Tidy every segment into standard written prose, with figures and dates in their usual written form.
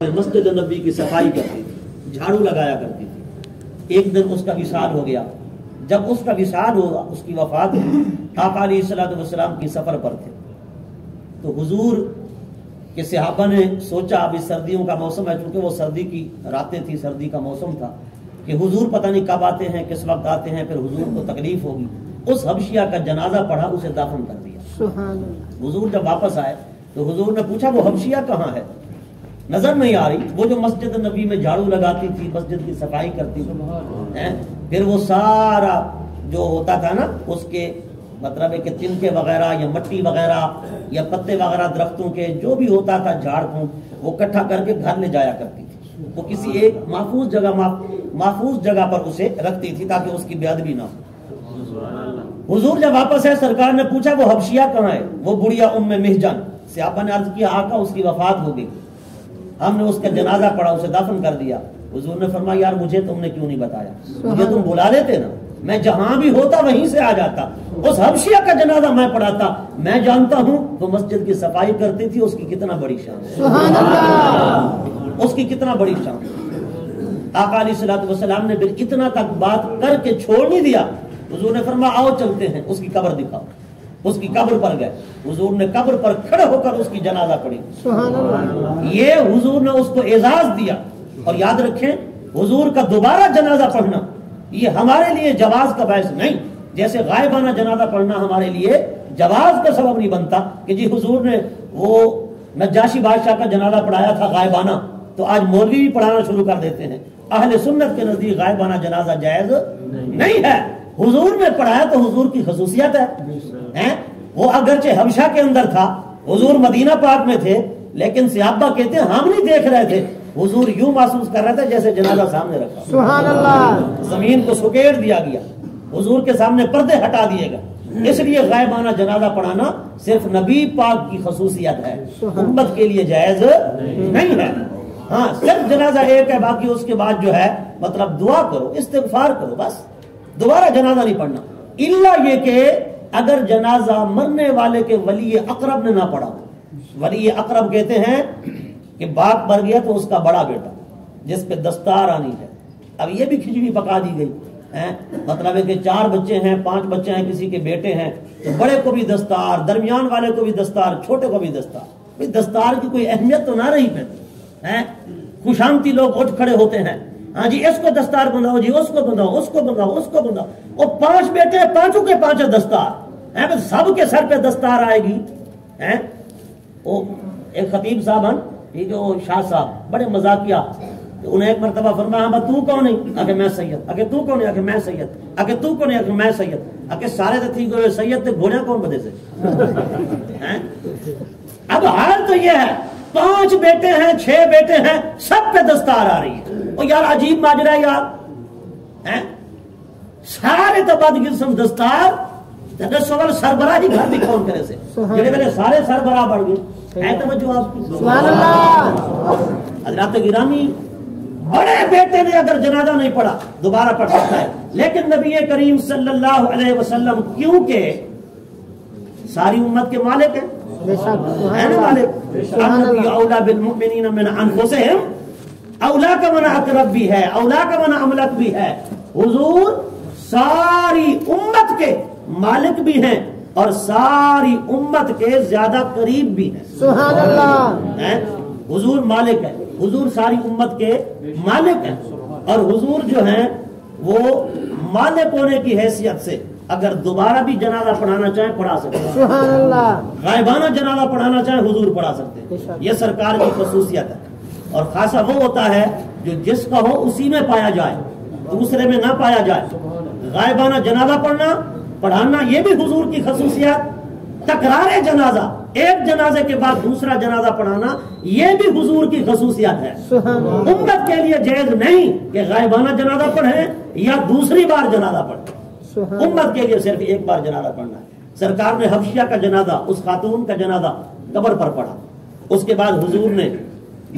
مسجد نبی کی صفائی کرتی تھی، جھاڑو لگایا کرتی تھی۔ ایک دن اس کا وصال ہو گیا۔ جب اس کا وصال ہوا، اس کی وفات ہوئی، آقا علیہ الصلوۃ والسلام کی سفر پر تھے، تو حضور کے صحابہ نے سوچا ابھی سردیوں کا موسم ہے، چونکہ وہ سردی کی راتیں تھی، سردی کا موسم تھا، کہ حضور پتہ نہیں کب آتے ہیں، کس وقت آتے ہیں، پھر حضور کو تکلیف ہوگی۔ اس حبشیہ کا جنازہ پڑھا، اسے دفن کر دیا۔ سبحان اللہ۔ حضور جب واپس آئے تو حضور نے پوچھا وہ حبشیہ کہاں ہے؟ نظر نہیں آ رہی، وہ جو مسجد نبی میں جھاڑو لگاتی تھی، مسجد کی صفائی کرتی تھی، پھر وہ سارا جو ہوتا تھا نا، اس کے مطلب ہے کہ تنکے وغیرہ یا مٹی وغیرہ یا پتے وغیرہ درختوں کے جو بھی ہوتا تھا جھاڑ پھونک، وہ اکٹھا کر کے گھر لے جایا کرتی تھی۔ وہ کسی ایک محفوظ جگہ پر اسے رکھتی تھی تاکہ اس کی بے ادبی نہ ہو۔ حضور جب واپس ہے، سرکار نے پوچھا وہ حبشیہ کہاں ہے؟ وہ بڑھیا ام محجن۔ صحابہ نے عرض کیا آقا اس کی وفات ہو گئی، ہم نے اس کا جنازہ پڑھا، اسے دفن کر دیا۔ حضور نے فرمایا یار مجھے تم نے کیوں نہیں بتایا؟ مجھے تم بلا لیتے نا، میں جہاں بھی ہوتا وہیں سے آ جاتا، اس حبشیہ کا جنازہ میں پڑھاتا۔ میں جانتا ہوں وہ مسجد کی صفائی کرتی تھی، اس کی کتنا بڑی شان ہے، سبحان اللہ، اس کی کتنا بڑی شان۔ آقا علیہ الصلوۃ والسلام نے پھر اتنا تک بات کر کے چھوڑ نہیں دیا۔ حضور نے فرمایا آؤ چلتے ہیں، اس کی قبر دکھاؤ۔ اس کی قبر پر گئے، حضور نے قبر پر کھڑے ہو کر اس کی جنازہ پڑھی، سبحان اللہ۔ یہ حضور نے اس کو اعزاز دیا۔ اور یاد رکھیں حضور کا دوبارہ جنازہ پڑھنا یہ ہمارے لیے جواز کا باعث نہیں، جیسے غائبانہ جنازہ پڑھنا ہمارے لیے جواز کا سبب نہیں بنتا کہ جی حضور نے وہ نجاشی بادشاہ کا جنازہ پڑھایا تھا غائبانہ، تو آج مولوی بھی پڑھانا شروع کر دیتے ہیں۔ اہل سنت کے نزدیک غائبانہ جنازہ جائز نہیں ہے۔ حضور نے پڑھایا تو حضور کی خصوصیت ہے۔ وہ اگرچہ حبشہ کے اندر تھا، حضور مدینہ پاک میں تھے، لیکن صحابہ کہتے ہیں ہم نہیں دیکھ رہے تھے، حضور یوں محسوس کر رہے تھے جیسے جنازہ سامنے رکھا، سبحان اللہ، زمین کو سکیڑ دیا گیا، حضور کے سامنے پردے ہٹا دیے گئے۔ اس لیے غائبانہ جنازہ پڑھانا صرف نبی پاک کی خصوصیت ہے، امت کے لیے جائز نہیں ہے۔ ہاں صرف جنازہ ایک ہے، باقی اس کے بعد جو ہے مطلب دعا کرو، استغفار کرو، بس دوبارہ جنازہ نہیں پڑھنا، الا یہ کہ اگر جنازہ مرنے والے کے ولی اقرب نے نہ پڑھا۔ ولی اقرب کہتے ہیں کہ باپ مر گیا تو اس کا بڑا بیٹا جس پہ دستار آنی ہے، اب یہ بھی کھچڑی پکا دی گئی ہے، مطلب ہے کہ 4 بچے ہیں، 5 بچے ہیں، کسی کے بیٹے ہیں، تو بڑے کو بھی دستار، درمیان والے کو بھی دستار، چھوٹے کو بھی دستار۔ بھئی دستار کی کوئی اہمیت تو نہ رہی پھر، خوشامتی لوگ اٹھ کھڑے ہوتے ہیں، ہاں جی اس کو دستار بندھاؤ، جی اس کو بندھاؤ، اس کو بندھاؤ، اس کو بندھاؤ۔ وہ 5 بیٹے، 5 کے 5 دستار، سب کے سر پہ دستار آئے گی۔ وہ ایک خطیب صاحب ہیں، ٹھیک ہے، وہ شاہ صاحب بڑے مذاقیہ، انہیں ایک مرتبہ فرمایا ہاں تو کون ہے؟ آگے میں سید، آگے تو کون ہے؟ آگے میں سید، آگے تو کون ہے؟ آگے میں سید، آگے سارے تو ٹھیک ہوئے سید تھے، گھوڑے کون بدے سے؟ اب حال تو یہ ہے 5 بیٹے ہیں، 6 بیٹے ہیں، سب پہ دستار آ رہی ہے۔ وہ یار عجیب ماجرا ہے یار، سارے تو بد قسم دستار، سوال سربراہی گھر بھی کون کرے سے، جڑے میرے سارے سربراہ بڑھ گئے ہے۔ توجہ آپ کی، سبحان اللہ۔ حضرات گرامی، بڑے بیٹے نے اگر جنازہ نہیں پڑھا دوبارہ پڑھ سکتا ہے، لیکن نبی کریم صلی اللہ علیہ وسلم کیونکہ ساری امت کے مالک ہیں، النبی اولا بالمؤمنین من انفسہم، اولا کا منع اقرب بھی ہے، اولا کا منع املک بھی ہے۔ حضور ساری امت کے مالک بھی ہیں اور ساری امت کے زیادہ قریب بھی ہیں، سبحان اللہ۔ حضور مالک ہے، حضور ساری امت کے مالک ہیں، اور حضور جو ہیں وہ مالک ہونے کی حیثیت سے اگر دوبارہ بھی جنازہ پڑھانا چاہیں پڑھا سکتے ہیں، سبحان اللہ۔ غائبانہ جنازہ پڑھانا چاہیں حضور پڑھا سکتے ہیں، یہ سرکار کی خصوصیت ہے۔ اور خاصا وہ ہوتا ہے جو جس کا ہو اسی میں پایا جائے، دوسرے میں نہ پایا جائے۔ غائبانہ جنازہ پڑھانا یہ بھی حضور کی خصوصیت۔ تکرار جنازہ، ایک جنازے کے بعد دوسرا جنازہ پڑھانا یہ بھی حضور کی خصوصیت ہے۔ امت کے لیے جائز نہیں کہ غائبانہ جنازہ پڑھیں یا دوسری بار جنازہ پڑھیں، امت کے لیے صرف ایک بار جنازہ پڑھنا ہے۔ سرکار نے حبشیہ کا جنازہ، اس خاتون کا جنازہ قبر پر پڑھا، اس کے بعد حضور نے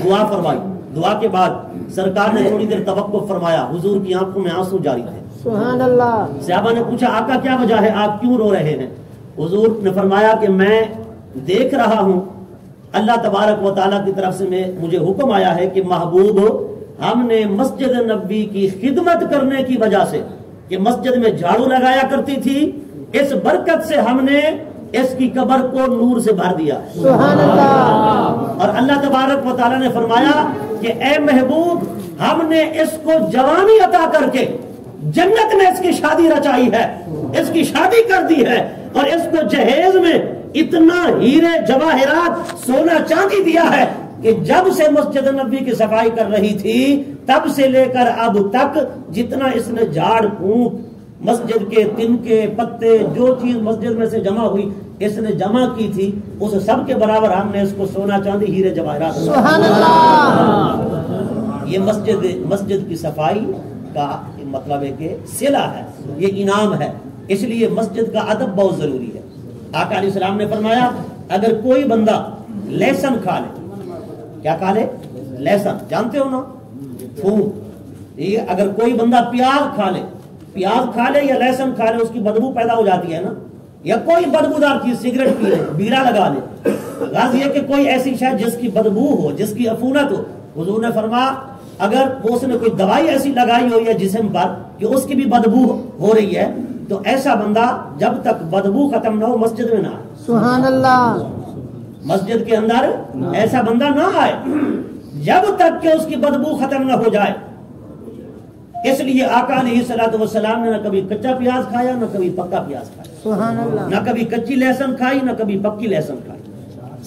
دعا فرمائی، دعا کے بعد سرکار نے تھوڑی دیر توقف فرمایا، حضور کی آنکھوں میں آنسو جاری تھے، سبحان اللہ۔ صحابہ نے پوچھا آقا کیا وجہ ہے، آپ کیوں رو رہے ہیں؟ حضور نے فرمایا کہ میں دیکھ رہا ہوں اللہ تبارک و تعالیٰ کی طرف سے مجھے حکم آیا ہے کہ محبوب ہم نے مسجد نبوی کی خدمت کرنے کی وجہ سے کہ مسجد میں جھاڑو لگایا کرتی تھی، اس برکت سے ہم نے اس کی قبر کو نور سے بھر دیا۔ سبحان اللہ۔ اور اللہ تبارک و تعالیٰ نے فرمایا کہ اے محبوب ہم نے اس کو جوانی عطا کر کے جنت میں اس کی شادی رچائی ہے، اس کی شادی کر دی ہے، اور اس کو جہیز میں اتنا ہیرے جواہرات سونا چاندی دیا ہے کہ جب سے مسجد نبوی کی صفائی کر رہی تھی تب سے لے کر اب تک جتنا اس نے جھاڑ پھونک، مسجد کے تنکے پتے، جو چیز مسجد میں سے جمع ہوئی اس نے جمع کی تھی، اس سب کے برابر ہم نے اس کو سونا چاندی ہیرے جواہرات۔ سبحان اللہ۔ یہ مسجد کی صفائی کا مطلب ہے کہ صلہ ہے، یہ انعام ہے، اس لیے مسجد کا ادب بہت ضروری ہے۔ آقا علیہ السلام نے فرمایا اگر کوئی بندہ لہسن کھا لے، کیا کھا لے؟ لہسن، جانتے ہو نا، تھوم۔ اگر کوئی بندہ پیاز کھا لے یا لہسن کھا لے، اس کی بدبو پیدا ہو جاتی ہے نا، یا کوئی بدبودار چیز، سگریٹ پی لے، بیڑا لگا لے، غرض یہ کہ کوئی ایسی شے جس کی بدبو ہو، جس کی عفونت ہو، حضور نے فرمایا اگر اس نے کوئی دوائی ایسی لگائی ہو یا جسم پر کہ اس کی بھی بدبو ہو رہی ہے، تو ایسا بندہ جب تک بدبو ختم نہ ہو مسجد میں نہ آئے۔ سبحان اللہ۔ مسجد کے اندر ایسا بندہ نہ آئے جب تک کہ اس کی بدبو ختم نہ ہو جائے۔ اس لیے آقا علیہ السلام نے نہ کبھی کچا پیاز کھایا نہ کبھی پکا پیاز کھایا، سبحان اللہ۔ نہ کبھی کچی لہسن کھائی نہ کبھی پکی لہسن کھائی۔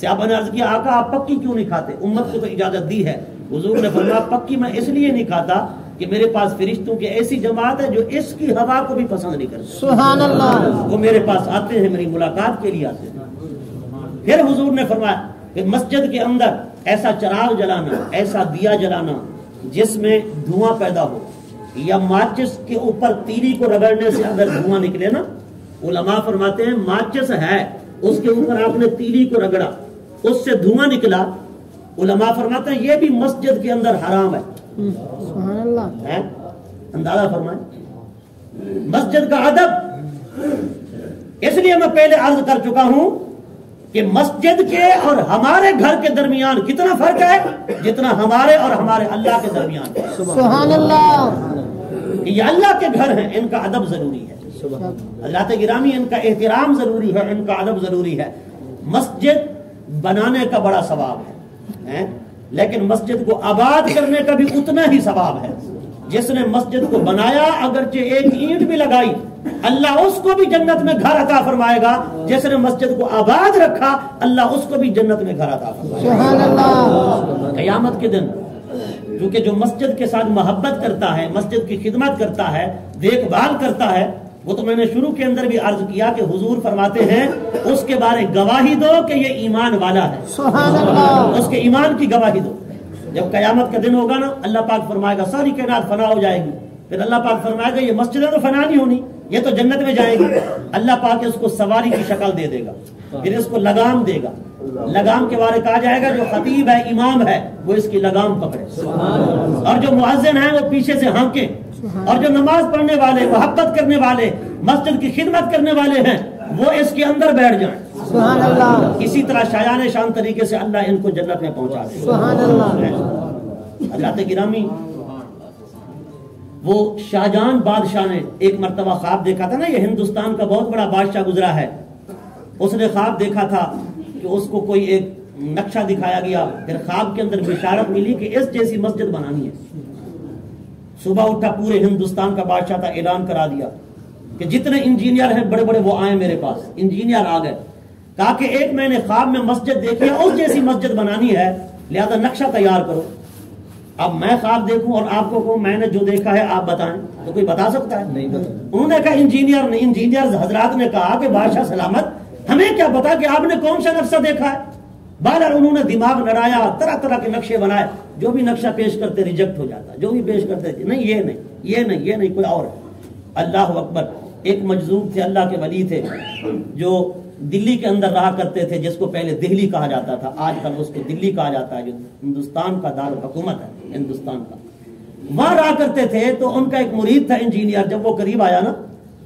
صحابہ نے عرض کیا آقا آپ پکی کیوں نہیں کھاتے؟ امت کو تو اجازت دی ہے۔ حضور نے فرمایا پکی میں اس لیے نہیں کھاتا کہ میرے پاس فرشتوں کی ایسی جماعت ہے جو اس کی ہوا کو بھی پسند نہیں کرتے، سبحان اللہ۔ وہ میرے پاس آتے ہیں، میری ملاقات کے لیے آتے ہیں۔ پھر حضور نے فرمایا کہ مسجد کے اندر ایسا چراغ جلانا، ایسا دیا جلانا جس میں دھواں پیدا ہو، یا ماچس کے اوپر تیلی کو رگڑنے سے اگر دھواں نکلے نا، علماء فرماتے ہیں ماچس ہے، اس کے اوپر آپ نے تیلی کو رگڑا، اس سے دھواں نکلا، علماء فرماتے ہیں یہ بھی مسجد کے اندر حرام ہے۔ سبحان اللہ۔ اندازہ فرمائیں مسجد کا ادب۔ اس لیے میں پہلے عرض کر چکا ہوں کہ مسجد کے اور ہمارے گھر کے درمیان کتنا فرق ہے، جتنا ہمارے اور ہمارے اللہ کے درمیان ہے۔ سبحان اللہ۔ یہ اللہ کے گھر ہیں، ان کا ادب ضروری ہے، حضرات گرامی ان کا احترام ضروری ہے، ان کا ادب ضروری ہے۔ مسجد بنانے کا بڑا ثواب ہے، لیکن مسجد کو آباد کرنے کا بھی اتنا ہی ثواب ہے۔ جس نے مسجد کو بنایا اگرچہ ایک اینٹ بھی لگائی، اللہ اس کو بھی جنت میں گھر عطا فرمائے گا۔ جس نے مسجد کو آباد رکھا اللہ اس کو بھی جنت میں گھر عطا فرمائے گا۔ سبحان اللہ۔ قیامت کے دن کیونکہ جو مسجد کے ساتھ محبت کرتا ہے، مسجد کی خدمت کرتا ہے، دیکھ بھال کرتا ہے، وہ تو میں نے شروع کے اندر بھی عرض کیا کہ حضور فرماتے ہیں اس کے بارے گواہی دو کہ یہ ایمان والا ہے، سبحان اللہ۔ اس کے ایمان کی گواہی دو۔ جب قیامت کا دن ہوگا نا، اللہ پاک فرمائے گا ساری کائنات فنا ہو جائے گی، پھر اللہ پاک فرمائے گا یہ مسجدیں تو فنا نہیں ہونی، یہ تو جنت میں جائے گی۔ اللہ پاک اس کو سواری کی شکل دے دے گا، پھر اس کو لگام دے گا۔ لگام کے بارے کہا جائے گا جو خطیب ہے، امام ہے، وہ اس کی لگام پکڑے، اور جو مؤذن ہے وہ پیچھے سے ہانکے، اور جو نماز پڑھنے والے، محبت کرنے والے، مسجد کی خدمت کرنے والے ہیں وہ اس کے اندر بیٹھ جائیں۔ سبحان اللہ۔ اسی طرح شایان شان طریقے سے اللہ ان کو جنت میں پہنچا دے۔ سبحان اللہ۔ حضرات گرامی، وہ شاہجہاں بادشاہ نے ایک مرتبہ خواب دیکھا تھا نا، یہ ہندوستان کا بہت بڑا بادشاہ گزرا ہے، اس نے خواب دیکھا تھا کہ اس کو کوئی ایک نقشہ دکھایا گیا، پھر خواب کے اندر بشارت ملی کہ اس جیسی مسجد بنانی ہے۔ صبح اٹھا، پورے ہندوستان کا بادشاہ تھا، اعلان کرا دیا کہ جتنے انجینئر ہیں بڑے بڑے وہ آئیں میرے پاس۔ انجینئر آ گئے، کہا کہ ایک میں نے خواب میں مسجد دیکھی ہے، اس جیسی مسجد بنانی ہے، لہذا نقشہ تیار کرو۔ اب میں خواب دیکھوں اور آپ کو کہوں میں نے جو دیکھا ہے آپ بتائیں، تو کوئی بتا سکتا ہے؟ نہیں بتا۔ انہوں نے کہا انجینئر نہیں، انجینئر حضرات نے کہا کہ بادشاہ سلامت ہمیں کیا پتا کہ آپ نے کون سا نقشہ دیکھا ہے۔ بہرحال انہوں نے دماغ لڑایا، طرح طرح کے نقشے بنائے، جو بھی نقشہ پیش کرتے ریجیکٹ ہو جاتا، جو بھی پیش کرتے نہیں یہ نہیں یہ نہیں یہ نہیں، کوئی اور ہے۔ اللہ اکبر۔ ایک مجذوب تھے، اللہ کے ولی تھے، جو دلی کے اندر رہا کرتے تھے، جس کو پہلے دہلی کہا جاتا تھا، آج کل اس کو دلی کہا جاتا ہے، جو ہندوستان کا دارالحکومت ہے، ہندوستان کا۔ وہاں رہا کرتے تھے تو ان کا ایک مرید تھا انجینئر، جب وہ قریب آیا نا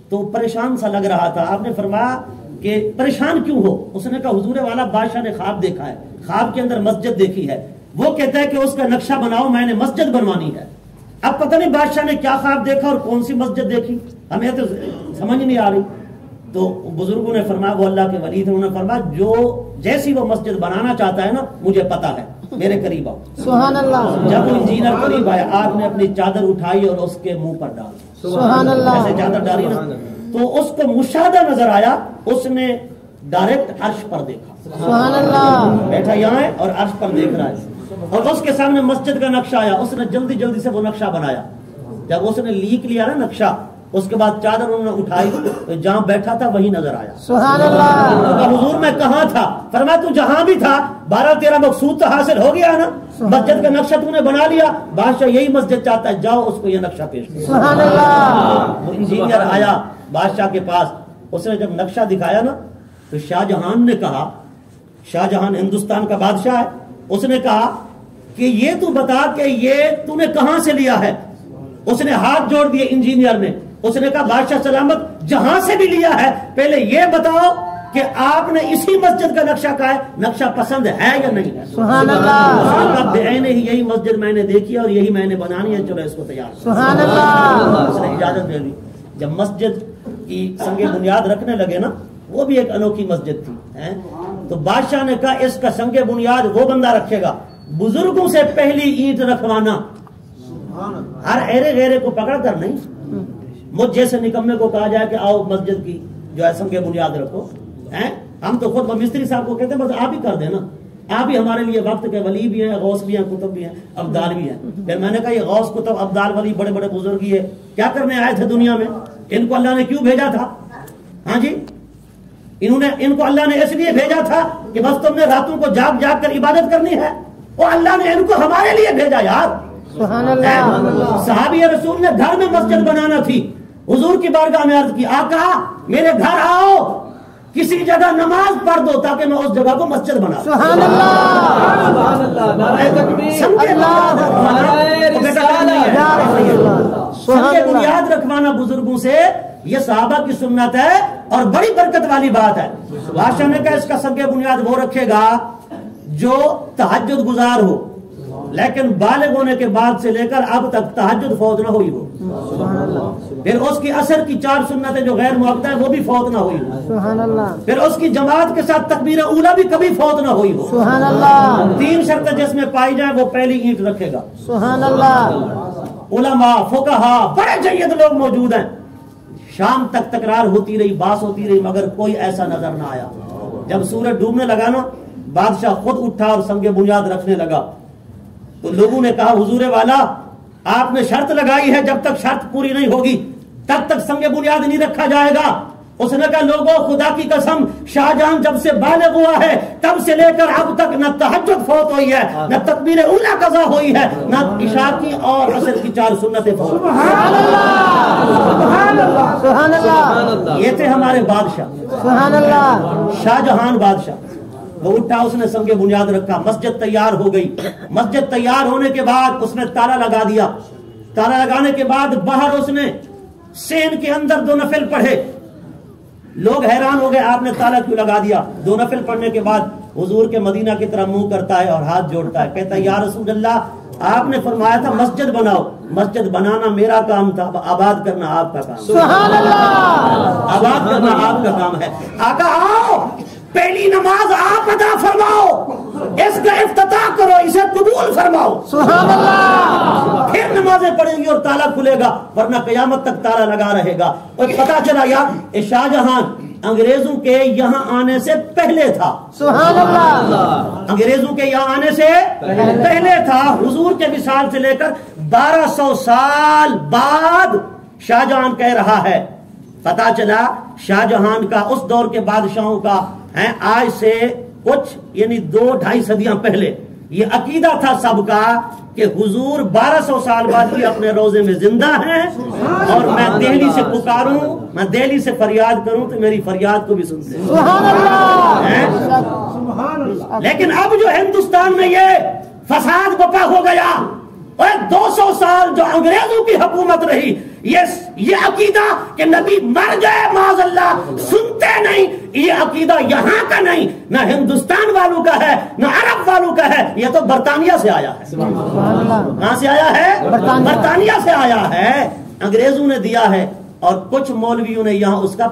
تو پریشان سا لگ رہا تھا۔ آپ نے فرمایا کہ پریشان کیوں ہو؟ اس نے کہا حضور والا بادشاہ نے خواب دیکھا ہے، خواب کے اندر مسجد دیکھی ہے، وہ کہتا ہے کہ اس کا نقشہ بناؤ، میں نے مسجد بنوانی ہے۔ اب پتہ نہیں بادشاہ نے کیا خواب دیکھا اور کون سی مسجد دیکھی، ہمیں تو سمجھ نہیں آ رہی۔ تو بزرگوں نے فرمایا، وہ اللہ کے ولی تھے، انہوں نے فرمایا جو جیسی وہ مسجد بنانا چاہتا ہے نا مجھے پتا ہے، میرے قریب آؤ۔ سبحان اللہ۔ جب وہ انجینئر قریب آیا، آپ نے اپنی چادر اٹھائی اور اس کے منہ پر ڈال دی، سبحان اللہ۔ ایسے چادر ڈالی نا تو اس کو مشاہدہ نظر آیا، اس نے ڈائریکٹ عرش پر دیکھا، سبحان اللہ۔ بیٹھا یہاں ہے اور عرش پر دیکھ رہا ہے، اور اس کے سامنے مسجد کا نقشہ آیا، اس نے جلدی جلدی سے وہ نقشہ بنایا۔ جب اس نے لیک لیا نا نقشہ، اس کے بعد چادر انہوں نے اٹھائی تو جہاں بیٹھا تھا وہی نظر آیا۔ سبحان اللہ۔ حضور میں کہاں تھا؟ فرمایا تو جہاں بھی تھا، 12 13 مقصود تو حاصل ہو گیا نا، مسجد کا نقشہ تو نے بنا لیا، بادشاہ یہی مسجد چاہتا ہے، جاؤ اس کو یہ نقشہ پیش کرو۔ سبحان اللہ۔ وہ انجینئر آیا بادشاہ کے پاس، اس نے جب نقشہ دکھایا نا تو شاہ جہان نے کہا، شاہ جہان ہندوستان کا بادشاہ ہے، اس نے کہا کہ یہ تو بتا کہ یہ تو نے کہاں سے لیا ہے؟ اس نے ہاتھ جوڑ دیے انجینئر نے، اس نے کہا بادشاہ سلامت جہاں سے بھی لیا ہے پہلے یہ بتاؤ کہ آپ نے اسی مسجد کا نقشہ کہا ہے، نقشہ پسند ہے یا نہیں ہے؟ سبحان اللہ۔ بعین ہی یہی مسجد میں نے دیکھی اور یہی میں نے بنانی ہے، چلو اس کو تیار کرو۔ سبحان اللہ۔ اس نے اجازت دے دی۔ جب مسجد کی سنگ بنیاد رکھنے لگے نا، وہ بھی ایک انوکھی مسجد تھی، تو بادشاہ نے کہا اس کا سنگ بنیاد وہ بندہ رکھے گا، بزرگوں سے پہلی اینٹ رکھوانا، ہر ایرے غیرے کو پکڑ کر نہیں۔ مجھ جیسے نکمے کو کہا جائے کہ آؤ مسجد کی جو ہے سنگ بنیاد رکھو، ہم تو خود مستری صاحب کو کہتے ہیں بس آپ ہی کر دینا، آپ ہی ہمارے لیے وقت کے ولی بھی ہیں، غوث بھی ہیں، کتب بھی ہیں، ابدال بھی ہیں۔ پھر میں نے کہا یہ غوث کتب ابدال ولی بڑے بڑے بزرگ یہ کیا کرنے آئے تھے دنیا میں؟ ان کو اللہ نے کیوں بھیجا تھا؟ ہاں جی، ان کو اللہ نے اس لیے بھیجا تھا کہ بس تم نے راتوں کو جاگ جاگ کر عبادت کرنی ہے، اور اللہ نے ان کو ہمارے لیے بھیجا یار۔ سبحان اللہ۔ صحابی رسول نے گھر میں مسجد بنانا تھی، حضور کی بارگاہ میں عرض کی، آقا میرے گھر آؤ، کسی جگہ نماز پڑھ دو تاکہ میں اس جگہ کو مسجد بنا۔ سبحان سنگ بنیاد رکھوانا بزرگوں سے یہ صحابہ کی سنت ہے اور بڑی برکت والی بات ہے۔ بادشاہ نے کہا اس کا سنگ بنیاد وہ رکھے گا جو تہجد گزار ہو، لیکن بالغ ہونے کے بعد سے لے کر اب تک تہجد فوت نہ ہوئی ہو، پھر اس کی عصر کی 4 سنتیں جو غیر مؤکدہ ہیں وہ بھی فوت نہ ہوئی ہو، سبحان اللہ۔ پھر اس کی جماعت کے ساتھ تکبیر اولیٰ بھی کبھی فوت نہ ہوئی ہو۔ سبحان اللہ۔ 3 شرطیں جس میں پائی جائیں وہ پہلی اینٹ رکھے گا۔ سبحان اللہ۔ علماء فقہا بڑے جید لوگ موجود ہیں، شام تک تکرار ہوتی رہی، باس ہوتی رہی، مگر کوئی ایسا نظر نہ آیا۔ جب سورج ڈوبنے لگا نا، بادشاہ خود اٹھا اور سنگ بنیاد رکھنے لگا، تو لوگوں نے کہا حضور والا آپ نے شرط لگائی ہے، جب تک شرط پوری نہیں ہوگی تب تک سنگ بنیاد نہیں رکھا جائے گا۔ اس نے کہا لوگوں خدا کی قسم، شاہ جہاں جب سے بالغ ہوا ہے تب سے لے کر اب تک نہ تہجد فوت ہوئی ہے، نہ تکبیر اولیٰ قضا ہوئی ہے، نہ عشاء کی اور عصر کی 4 سنتیں فوت۔ سبحان اللہ۔ سبحان اللہ۔ یہ تھے ہمارے بادشاہ، سبحان اللہ۔ شاہ جہان بادشاہ۔ وہ اٹھا، اس نے سنگ بنیاد رکھا، مسجد تیار ہو گئی۔ مسجد تیار ہونے کے بعد اس نے تالا لگا دیا، تالا لگانے کے بعد باہر اس نے سین کے اندر 2 نفل پڑھے۔ لوگ حیران ہو گئے آپ نے تالا کیوں لگا دیا؟ 2 نفل پڑھنے کے بعد حضور کے مدینہ کی طرف منہ کرتا ہے اور ہاتھ جوڑتا ہے، کہتا ہے یا رسول اللہ آپ نے فرمایا تھا مسجد بناؤ، مسجد بنانا میرا کام تھا، آباد کرنا آپ کا کام۔ سبحان اللہ۔ آباد کرنا آپ کا کام ہے۔ آقا آؤ، پہلی نماز آپ ادا فرماؤ، اس کا افتتاح کرو، اسے قبول فرماؤ، سبحان اللہ۔ پھر نمازیں پڑھیں گی اور تالا کھلے گا، ورنہ قیامت تک تالا لگا رہے گا۔ اور پتا چلا یار شاہ جہاں انگریزوں کے یہاں آنے سے پہلے تھا، سبحان اللہ۔ انگریزوں کے یہاں آنے سے پہلے تھا، حضور کے وصال سے لے کر 1200 سال بعد شاہ جہاں کہہ رہا ہے۔ پتا چلا شاہ جہان کا اس دور کے بادشاہوں کا آج سے کچھ یعنی 2-2.5 صدیاں پہلے یہ عقیدہ تھا سب کا کہ حضور 1200 سال بعد بھی اپنے روزے میں زندہ ہیں، اور میں دہلی سے پکاروں، میں دہلی سے فریاد کروں تو میری فریاد کو بھی سنتے ہیں۔ سبحان اللہ۔ لیکن اب جو ہندوستان میں یہ فساد بپا ہو گیا اور 200 سال جو انگریزوں کی حکومت رہی، یہ عقیدہ کہ نبی مر گئے معاذ اللہ سنتے نہیں، یہ عقیدہ یہاں کا نہیں، نہ ہندوستان والوں کا ہے نہ عرب والوں کا ہے، یہ تو برطانیہ سے آیا ہے۔ کہاں سے آیا ہے؟ برطانیہ سے آیا ہے، انگریزوں نے دیا ہے، اور کچھ مولویوں نے یہاں اس کا